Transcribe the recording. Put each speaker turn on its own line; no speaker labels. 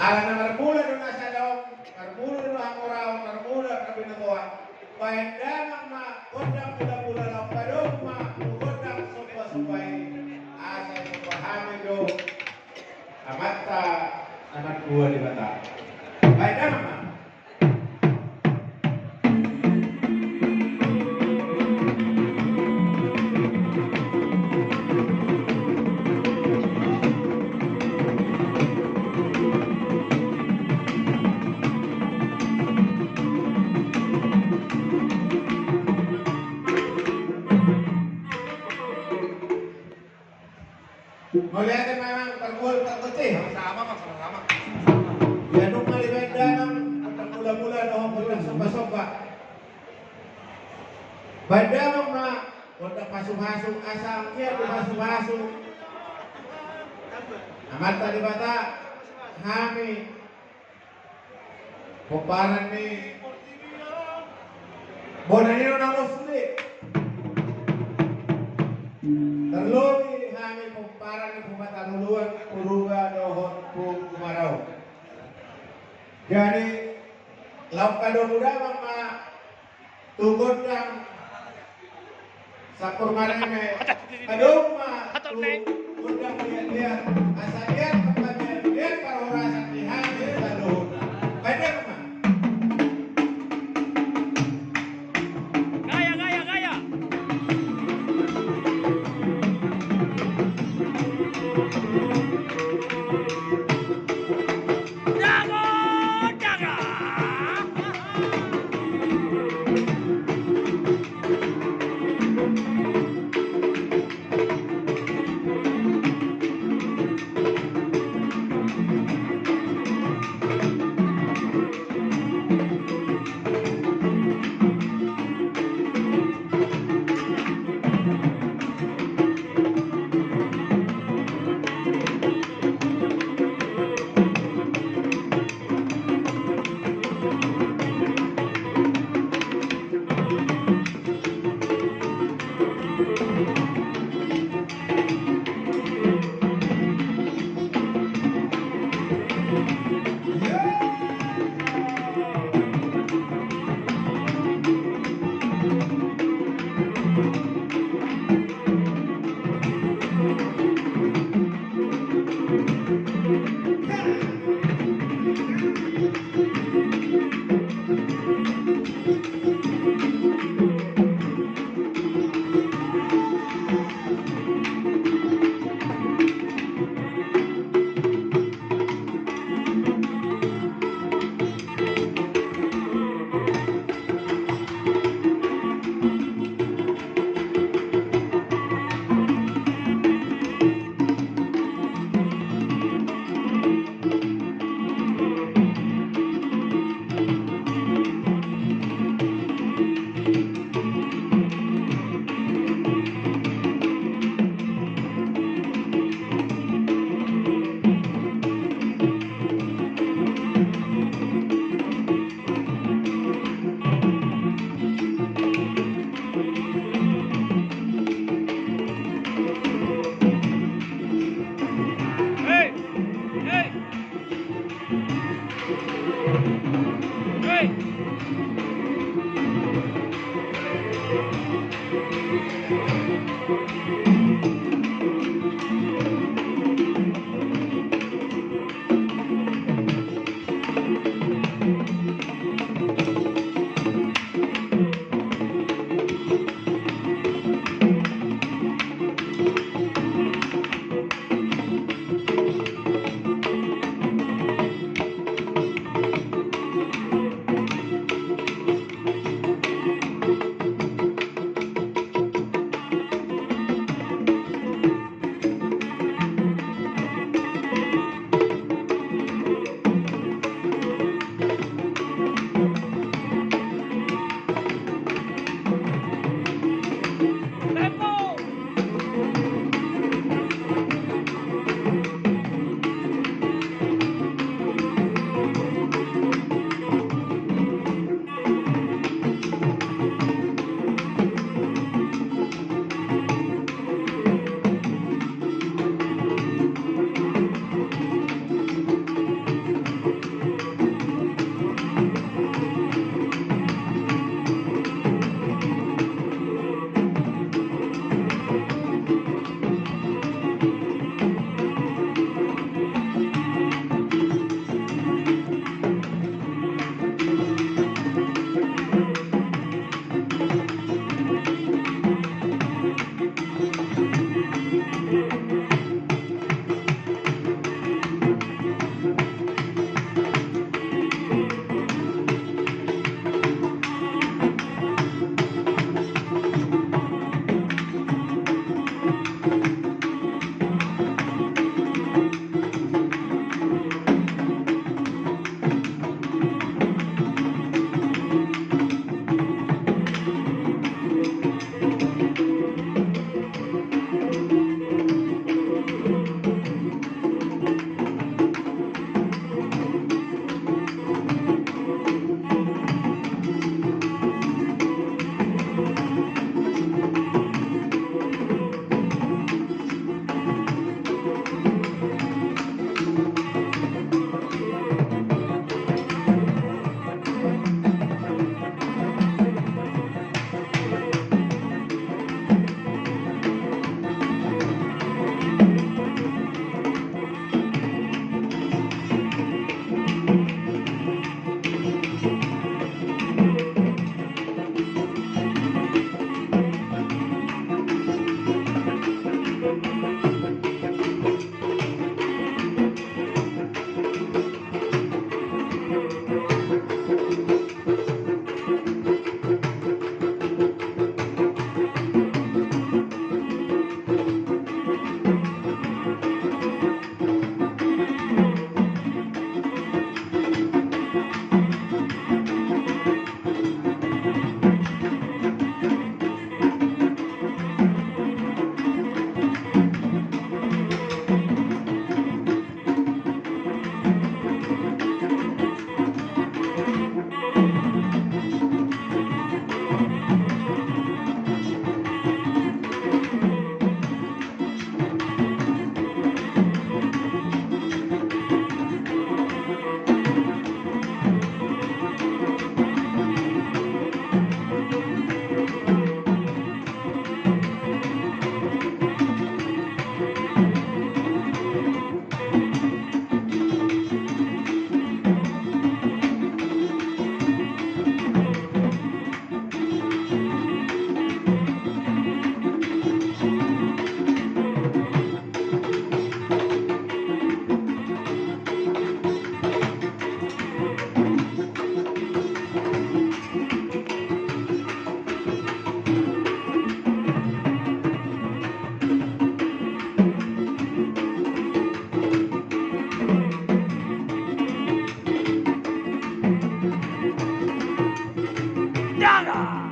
Ala na marmula doon na sa loob, marmula doon ang oraw, marmula na binagawa. Pahendamang kondang pula-pula lang pa doon, kondang supa-supay, asa yung pahami doon, amata, anak buah di bata. Pahendamang melihatnya memang terkecil sama-sama. Ya nung malibenda ng mula-mula noong mula soba-soba. Banda mong na kung pasung-hasung asangnya pasung-hasung. Amat tadi bata kami kumparan ni Bona nino na musli. Terlori kami kumparan ni pumatanuluan Boruna Dohot Kumaraw. Jadi lauk kado muda mama tugod ng sa kurmarene kado ma tugod ng lihat asa lihat kapatid lihat para orasan di hangin sa Dohot. Pwede naman.
Gaya. Bona.